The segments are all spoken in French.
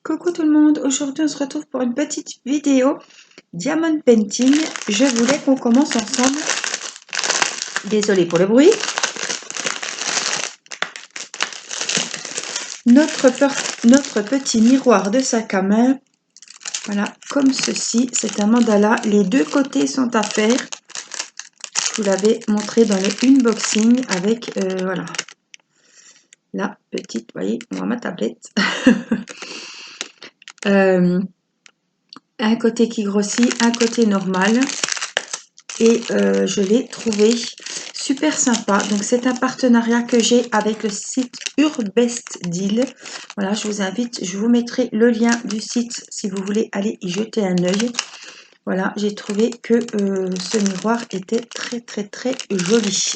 Coucou tout le monde, aujourd'hui on se retrouve pour une petite vidéo Diamond Painting. Je voulais qu'on commence ensemble. Désolée pour le bruit. Notre petit miroir de sac à main. Voilà, comme ceci, c'est un mandala. Les deux côtés sont à faire. Je vous l'avais montré dans le unboxing avec, voilà, la petite, vous voyez, on voit ma tablette. Un côté qui grossit, un côté normal. Et je l'ai trouvé super sympa. Donc c'est un partenariat que j'ai avec le site Urbest Deal. Voilà, je vous invite, je vous mettrai le lien du site si vous voulez aller y jeter un œil. Voilà, j'ai trouvé que ce miroir était très joli.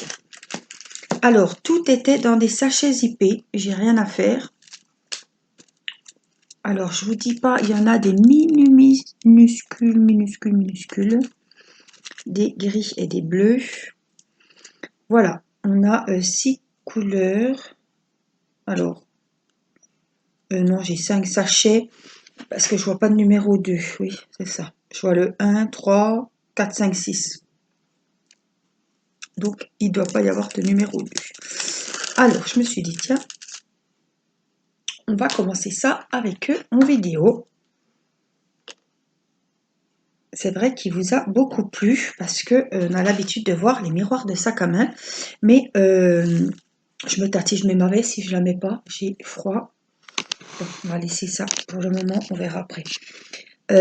Alors, tout était dans des sachets zippés, j'ai rien à faire. Alors, je vous dis pas, il y en a des minuscules, des gris et des bleus. Voilà, on a 6 couleurs. Alors, non, j'ai 5 sachets parce que je vois pas de numéro 2. Oui, c'est ça. Je vois le 1, 3, 4, 5, 6. Donc, il ne doit pas y avoir de numéro 2. Alors, je me suis dit, tiens, on va commencer ça avec eux en vidéo. C'est vrai qu'il vous a beaucoup plu parce que on a l'habitude de voir les miroirs de sac à main. Mais je me tâte si je mets ma veste, si je la mets pas, j'ai froid. Bon, on va laisser ça pour le moment, on verra après.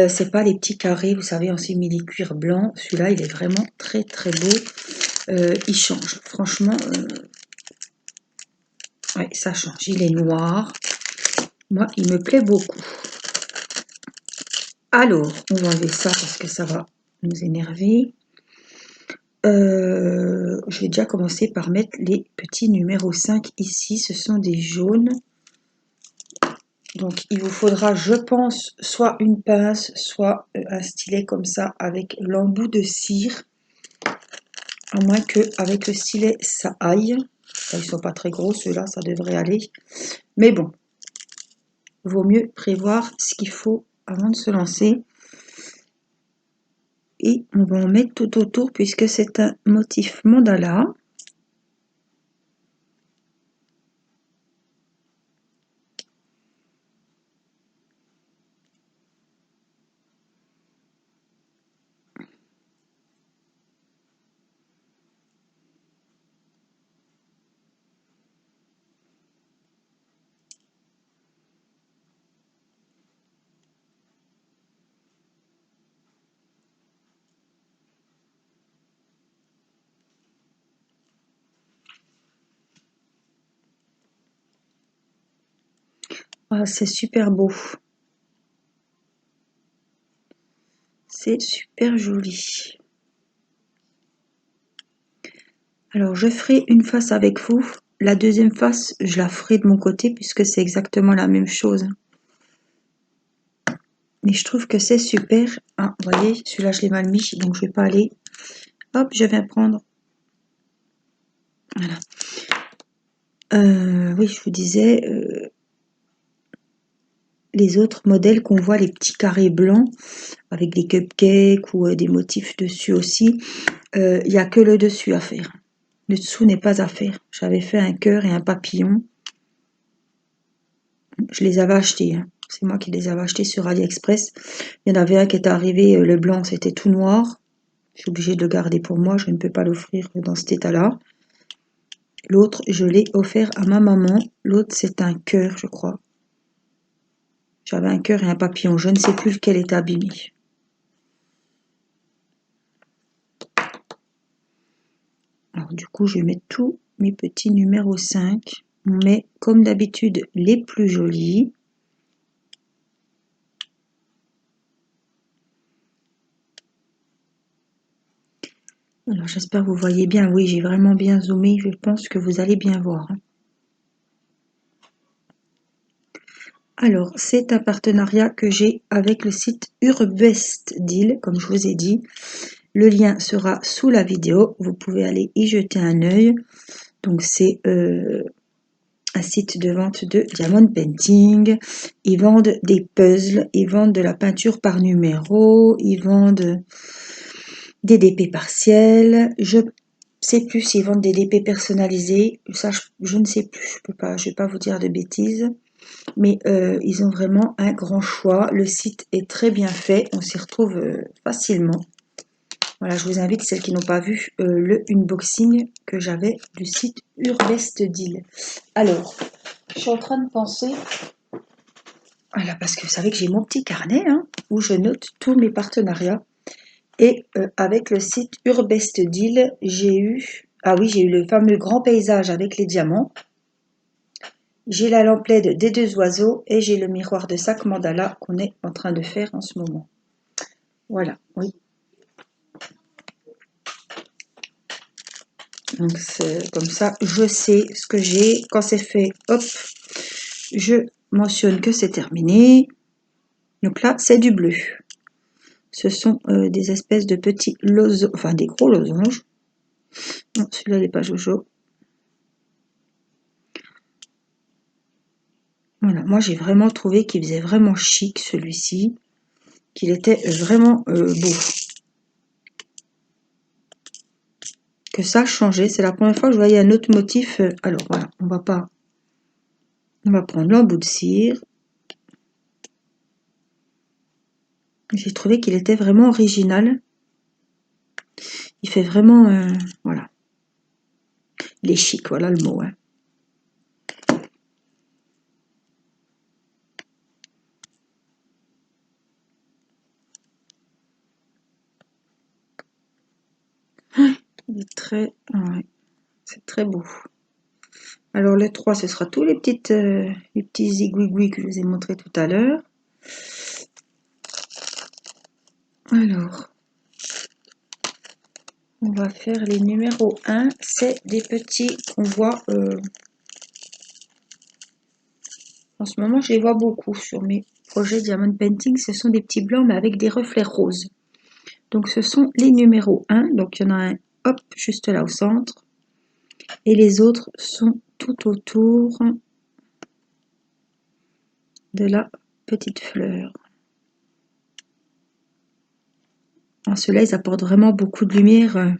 C'est pas les petits carrés, vous savez, en simili-cuir blanc. Celui-là, il est vraiment très beau. Il change. Franchement, ouais, ça change. Il est noir. Moi, il me plaît beaucoup. Alors, on va enlever ça parce que ça va nous énerver. Je vais déjà commencer par mettre les petits numéros 5 ici. Ce sont des jaunes. Donc, il vous faudra, je pense, soit une pince, soit un stylet comme ça avec l'embout de cire. À moins qu'avec le stylet, ça aille. Ils ne sont pas très gros, ceux-là, ça devrait aller. Mais bon, vaut mieux prévoir ce qu'il faut avant de se lancer. Et on va en mettre tout autour puisque c'est un motif mandala. Ah, c'est super beau. C'est super joli. Alors, je ferai une face avec vous. La deuxième face, je la ferai de mon côté puisque c'est exactement la même chose. Mais je trouve que c'est super. Ah, vous voyez, celui-là, je l'ai mal mis, donc je vais pas aller. Hop, je viens prendre. Voilà. Oui, je vous disais, les autres modèles qu'on voit, les petits carrés blancs, avec des cupcakes ou des motifs dessus aussi, il n'y a que le dessus à faire. Le dessous n'est pas à faire. J'avais fait un cœur et un papillon. Je les avais achetés. Hein. C'est moi qui les avais achetés sur AliExpress. Il y en avait un qui était arrivé, le blanc, c'était tout noir. Je suis obligée de le garder pour moi. Je ne peux pas l'offrir dans cet état-là. L'autre, je l'ai offert à ma maman. L'autre, c'est un cœur, je crois. J'avais un cœur et un papillon. Je ne sais plus lequel est abîmé. Alors, du coup, je vais mettre tous mes petits numéros 5. On met, comme d'habitude, les plus jolis. Alors, j'espère que vous voyez bien. Oui, j'ai vraiment bien zoomé. Je pense que vous allez bien voir. Alors, c'est un partenariat que j'ai avec le site Urbest Deal, comme je vous ai dit. Le lien sera sous la vidéo. Vous pouvez aller y jeter un œil. Donc, c'est un un site de vente de diamond painting. Ils vendent des puzzles, ils vendent de la peinture par numéro, ils vendent des DP partiels. Je sais plus s'ils vendent des DP personnalisés. Ça, je ne sais plus. Je vais pas vous dire de bêtises. Mais ils ont vraiment un grand choix. Le site est très bien fait. On s'y retrouve facilement. Voilà, je vous invite, celles qui n'ont pas vu le unboxing que j'avais du site Urbest Deal. Alors, je suis en train de penser, voilà, parce que vous savez que j'ai mon petit carnet hein, où je note tous mes partenariats. Et avec le site Urbest Deal, j'ai eu le fameux grand paysage avec les diamants. J'ai la lampe LED des deux oiseaux et j'ai le miroir de sac mandala qu'on est en train de faire en ce moment. Voilà, oui. Donc c'est comme ça, je sais ce que j'ai. Quand c'est fait, hop, je mentionne que c'est terminé. Donc là, c'est du bleu. Ce sont des espèces de petits losanges, enfin des gros losanges. Non, celui-là, il n'est pas jojo. Voilà, moi j'ai vraiment trouvé qu'il faisait vraiment chic celui-ci, qu'il était vraiment beau. Que ça a changé, c'est la première fois que je voyais un autre motif. Alors voilà, on va prendre l'embout de cire. J'ai trouvé qu'il était vraiment original. Il fait vraiment, voilà, il est chic, voilà le mot. Hein. Il est très, ouais, c'est très beau. Alors le 3, ce sera tous les petits zigouigouis que je vous ai montré tout à l'heure. Alors, on va faire les numéros 1. C'est des petits qu'on voit, en ce moment je les vois beaucoup sur mes projets Diamond Painting. Ce sont des petits blancs mais avec des reflets roses. Donc ce sont les numéros 1. Donc il y en a un, hop, juste là au centre. Et les autres sont tout autour de la petite fleur. Ceux-là, ils apportent vraiment beaucoup de lumière.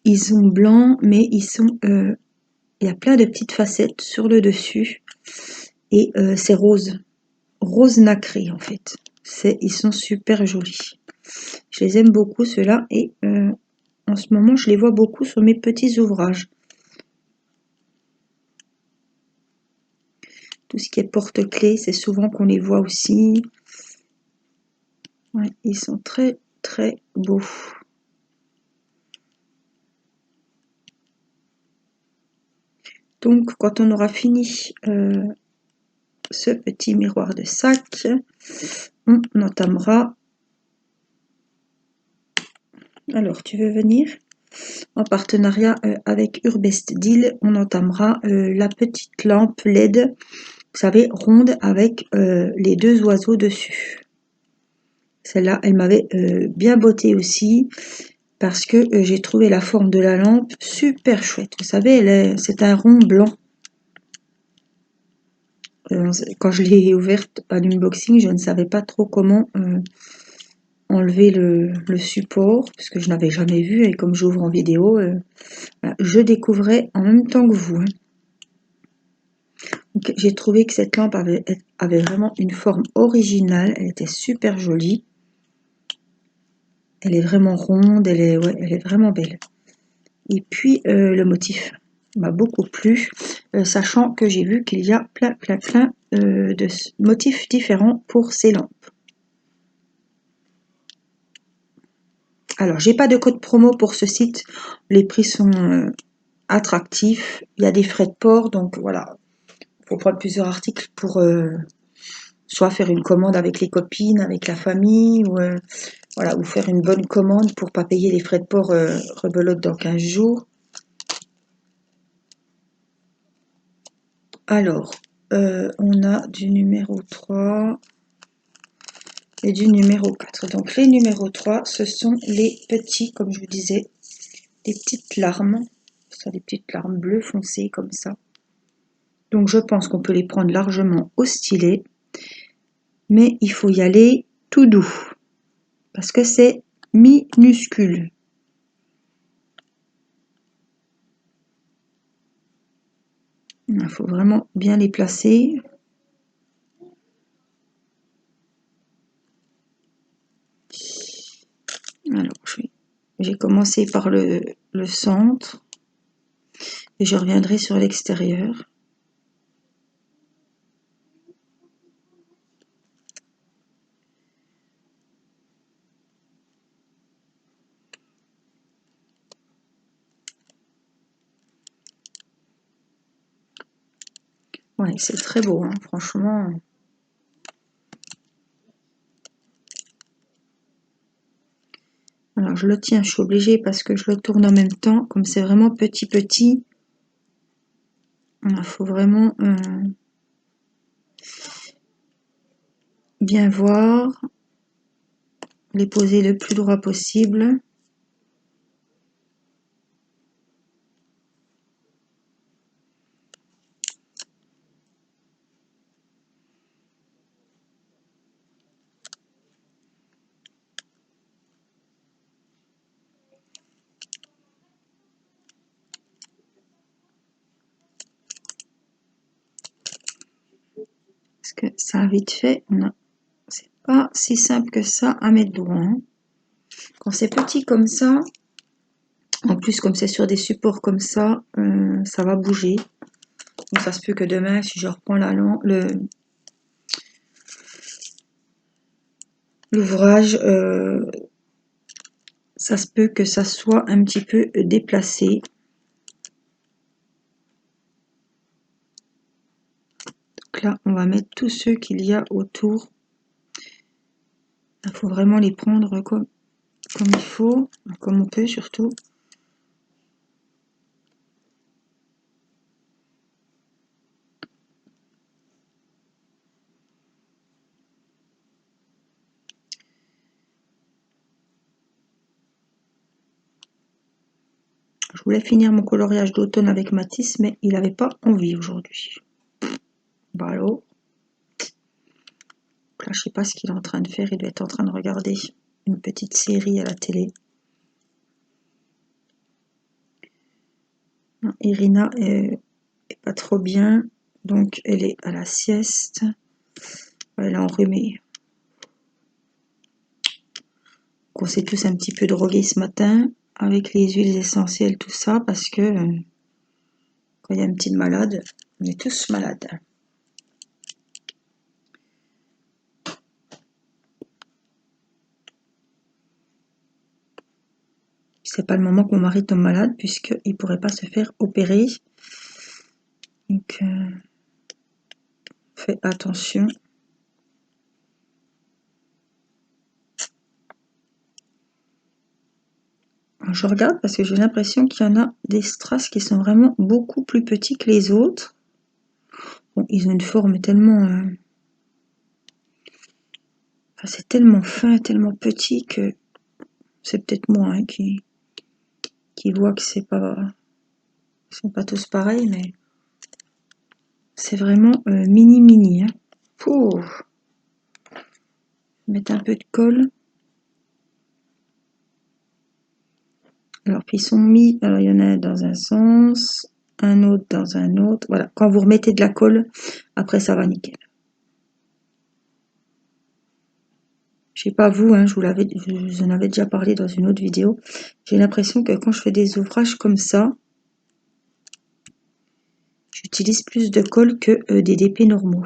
Ils sont blancs, mais il y a plein de petites facettes sur le dessus. Et c'est rose. Rose nacré, en fait. Ils sont super jolis. Je les aime beaucoup, ceux-là. Et en ce moment, je les vois beaucoup sur mes petits ouvrages. Tout ce qui est porte-clés, c'est souvent qu'on les voit aussi. Ouais, ils sont très, très beaux. Donc, quand on aura fini ce petit miroir de sac, on entamera. Alors, tu veux venir? En partenariat avec Urbest Deal, on entamera la petite lampe LED, vous savez, ronde avec les deux oiseaux dessus. Celle-là, elle m'avait bien botté aussi parce que j'ai trouvé la forme de la lampe super chouette. Vous savez, c'est un rond blanc. Quand je l'ai ouverte à l'unboxing, je ne savais pas trop comment enlever le support, parce que je n'avais jamais vu, et comme j'ouvre en vidéo, voilà, je découvrais en même temps que vous. Hein. J'ai trouvé que cette lampe avait vraiment une forme originale, elle était super jolie. Elle est vraiment ronde, elle est vraiment belle. Et puis le motif m'a beaucoup plu, sachant que j'ai vu qu'il y a plein de motifs différents pour ces lampes. Alors, j'ai pas de code promo pour ce site. Les prix sont attractifs. Il y a des frais de port, donc voilà. Il faut prendre plusieurs articles pour soit faire une commande avec les copines, avec la famille, ou voilà, ou faire une bonne commande pour pas payer les frais de port rebelote dans 15 jours. Alors, on a du numéro 3 et du numéro 4. Donc les numéros 3, ce sont les petits, comme je vous disais, des petites larmes. Ce sont des petites larmes bleues foncées comme ça. Donc je pense qu'on peut les prendre largement au stylet, mais il faut y aller tout doux, parce que c'est minuscule. Il faut vraiment bien les placer. Alors, j'ai commencé par le centre et je reviendrai sur l'extérieur. Ouais, c'est très beau, hein, franchement. Alors, je le tiens, je suis obligée parce que je le tourne en même temps. Comme c'est vraiment petit, il faut vraiment bien voir, les poser le plus droit possible. Parce que ça a vite fait, c'est pas si simple que ça à mettre droit, hein. Quand c'est petit comme ça, en plus comme c'est sur des supports comme ça va bouger. Donc ça se peut que demain, si je reprends l'ouvrage, ça se peut que ça soit un petit peu déplacé. Donc là, on va mettre tous ceux qu'il y a autour. Il faut vraiment les prendre comme il faut, comme on peut surtout. Je voulais finir mon coloriage d'automne avec Matisse, mais il n'avait pas envie aujourd'hui. Bah alors, là, je sais pas ce qu'il est en train de faire. Il doit être en train de regarder une petite série à la télé. Non, Irina est pas trop bien, donc elle est à la sieste. Elle est enrhumée. On s'est tous un petit peu drogués ce matin avec les huiles essentielles, tout ça, parce que quand il y a une petite malade, on est tous malades. C'est pas le moment que mon mari tombe malade, puisqu'il pourrait pas se faire opérer. Donc, fais attention. Alors, je regarde parce que j'ai l'impression qu'il y en a des strass qui sont vraiment beaucoup plus petits que les autres. Bon, ils ont une forme tellement... Enfin, c'est tellement fin, tellement petit que c'est peut-être moi hein, qui vois que c'est pas... Ils sont pas tous pareils, mais c'est vraiment mini. Hein. Pouh. Mettre un peu de colle. Alors, puis ils sont mis... Alors, il y en a un dans un sens, un autre dans un autre. Voilà, quand vous remettez de la colle, après ça va nickel. Je sais pas vous, hein, je vous en avais déjà parlé dans une autre vidéo. J'ai l'impression que quand je fais des ouvrages comme ça, j'utilise plus de colle que des DP normaux.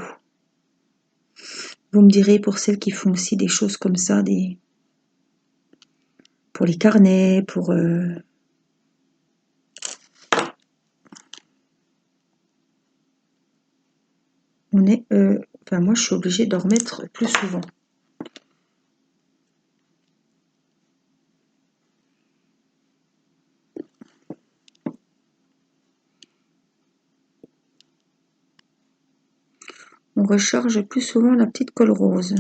Vous me direz pour celles qui font aussi des choses comme ça, pour les carnets, pour... Enfin, moi, je suis obligée d'en remettre plus souvent. On recharge plus souvent la petite colle rose.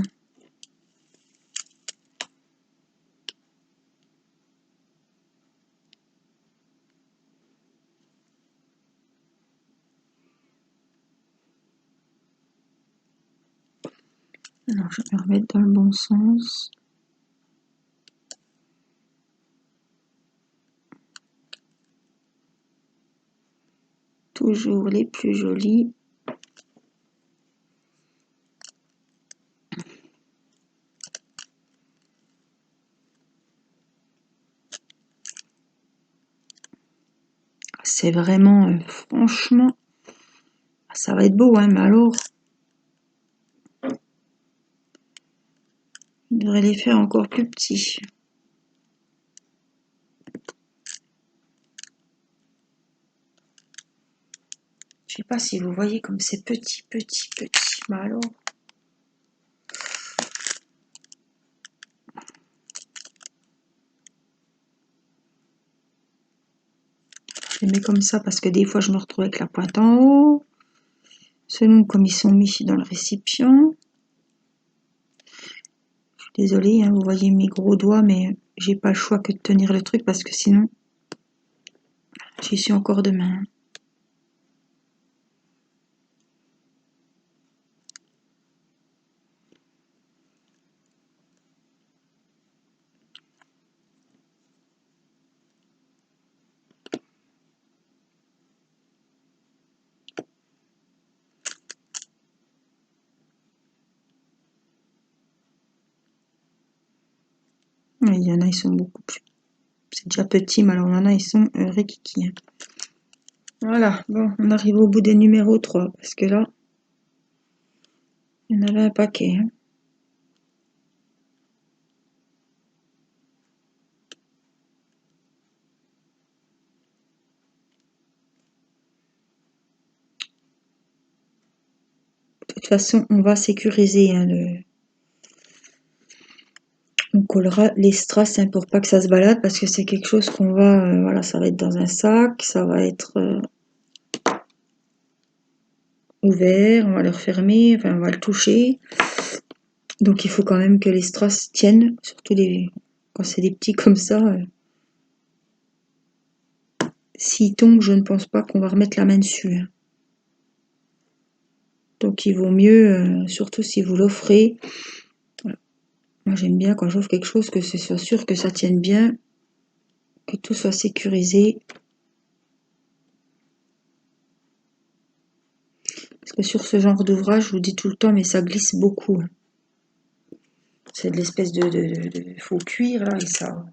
Alors, je vais me remettre dans le bon sens. Toujours les plus jolis. C'est vraiment, franchement, ça va être beau, hein, mais alors, je devrais les faire encore plus petits. Je sais pas si vous voyez comme c'est petit, petit, petit, mais alors... Je les mets comme ça parce que des fois je me retrouve avec la pointe en haut, selon comme ils sont mis dans le récipient. Je suis désolée, hein, vous voyez mes gros doigts, mais j'ai pas le choix que de tenir le truc parce que sinon, j'y suis encore demain. Il y en a, ils sont beaucoup plus... C'est déjà petit, mais alors il y en a, ils sont rikiki. Voilà, bon, on arrive au bout des numéros 3, parce que là, il y en avait un paquet. Hein. De toute façon, on va sécuriser hein, on collera les strass hein, pour pas que ça se balade parce que c'est quelque chose qu'on va, voilà, ça va être dans un sac, ça va être ouvert, on va le refermer, enfin on va le toucher. Donc il faut quand même que les strass tiennent, surtout quand c'est des petits comme ça. S'ils tombent, je ne pense pas qu'on va remettre la main dessus. Hein. Donc il vaut mieux, surtout si vous l'offrez. Voilà. Moi j'aime bien quand j'offre quelque chose que ce soit sûr que ça tienne bien, que tout soit sécurisé. Parce que sur ce genre d'ouvrage, je vous dis tout le temps, mais ça glisse beaucoup. Hein. C'est de l'espèce de faux cuir là, et ça...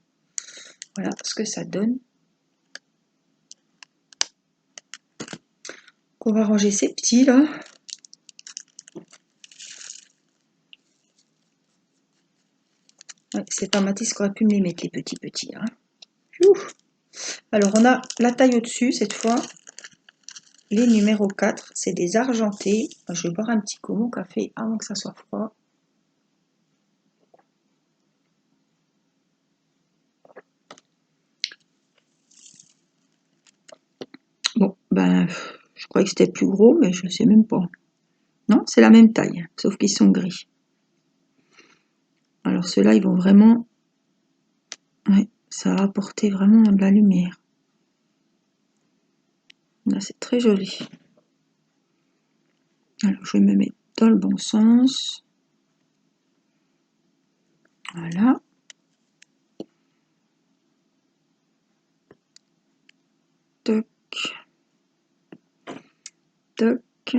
Voilà ce que ça donne. On va ranger ces petits là. Ouais, c'est un Matisse qui aurait pu me les mettre les petits là. Ouf. Alors on a la taille au-dessus cette fois. Les numéros 4, c'est des argentés. Je vais boire un petit coup mon café avant que ça soit froid. Bon, ben, je croyais que c'était plus gros, mais je ne sais même pas. Non, c'est la même taille, sauf qu'ils sont gris. Alors ceux-là, ils vont vraiment... Ouais, ça va apporter vraiment de la lumière. Là, c'est très joli. Alors, je vais me mettre dans le bon sens. Voilà. Toc. Toc.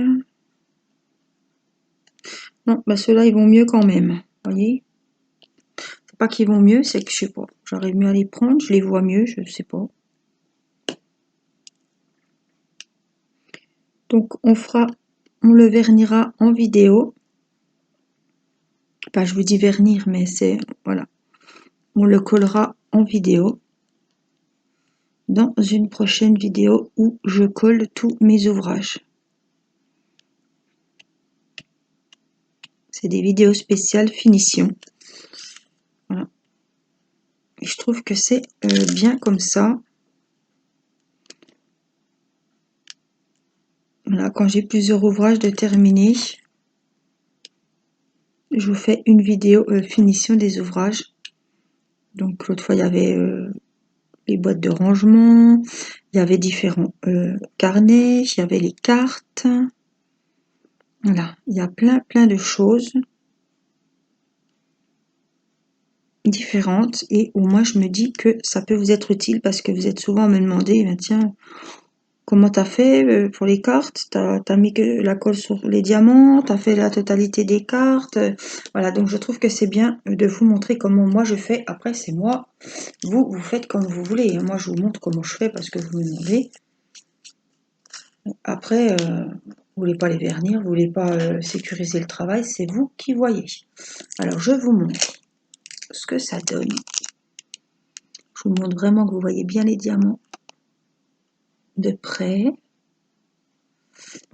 Non, bah ceux-là, ils vont mieux quand même. Vous voyez? C'est pas qu'ils vont mieux, c'est que je sais pas. J'arrive mieux à les prendre, je les vois mieux, je sais pas. Donc, on le vernira en vidéo. Enfin, je vous dis vernir, mais c'est... Voilà. On le collera en vidéo. Dans une prochaine vidéo où je colle tous mes ouvrages. C'est des vidéos spéciales finition. Voilà. Et je trouve que c'est bien comme ça. Voilà, quand j'ai plusieurs ouvrages de terminer, je vous fais une vidéo finition des ouvrages. Donc l'autre fois, il y avait les boîtes de rangement, il y avait différents carnets, il y avait les cartes. Voilà, il y a plein de choses. différentes et au moins je me dis que ça peut vous être utile parce que vous êtes souvent à me demander, ben tiens, comment t'as fait pour les cartes? T'as mis que la colle sur les diamants, t'as fait la totalité des cartes. Voilà, donc je trouve que c'est bien de vous montrer comment moi je fais. Après, c'est moi. Vous faites comme vous voulez. Moi, je vous montre comment je fais parce que vous me demandez. Après, vous voulez pas les vernir, vous voulez pas sécuriser le travail, c'est vous qui voyez. Alors, je vous montre ce que ça donne. Je vous montre vraiment que vous voyez bien les diamants de près.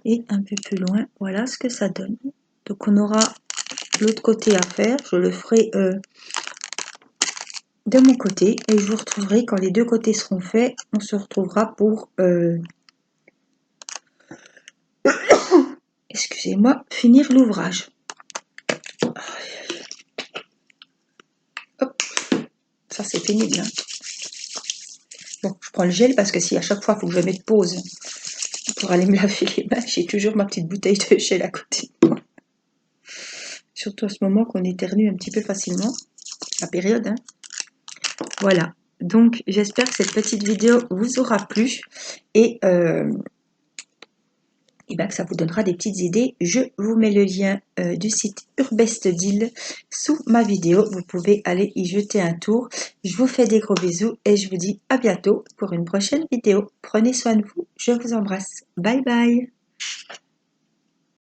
Et un peu plus loin, voilà ce que ça donne. Donc on aura l'autre côté à faire, je le ferai de mon côté et je vous retrouverai quand les deux côtés seront faits, on se retrouvera pour, excusez-moi, finir l'ouvrage. Hop, ça c'est pénible. Hein. Bon, je prends le gel parce que si à chaque fois il faut que je mette pause pour aller me laver les mains, j'ai toujours ma petite bouteille de gel à côté de moi. Surtout à ce moment qu'on éternue un petit peu facilement, la période. Hein. Voilà, donc j'espère que cette petite vidéo vous aura plu et ben, que ça vous donnera des petites idées. Je vous mets le lien du site Urbestdeal sous ma vidéo. Vous pouvez aller y jeter un tour. Je vous fais des gros bisous et je vous dis à bientôt pour une prochaine vidéo. Prenez soin de vous. Je vous embrasse. Bye bye.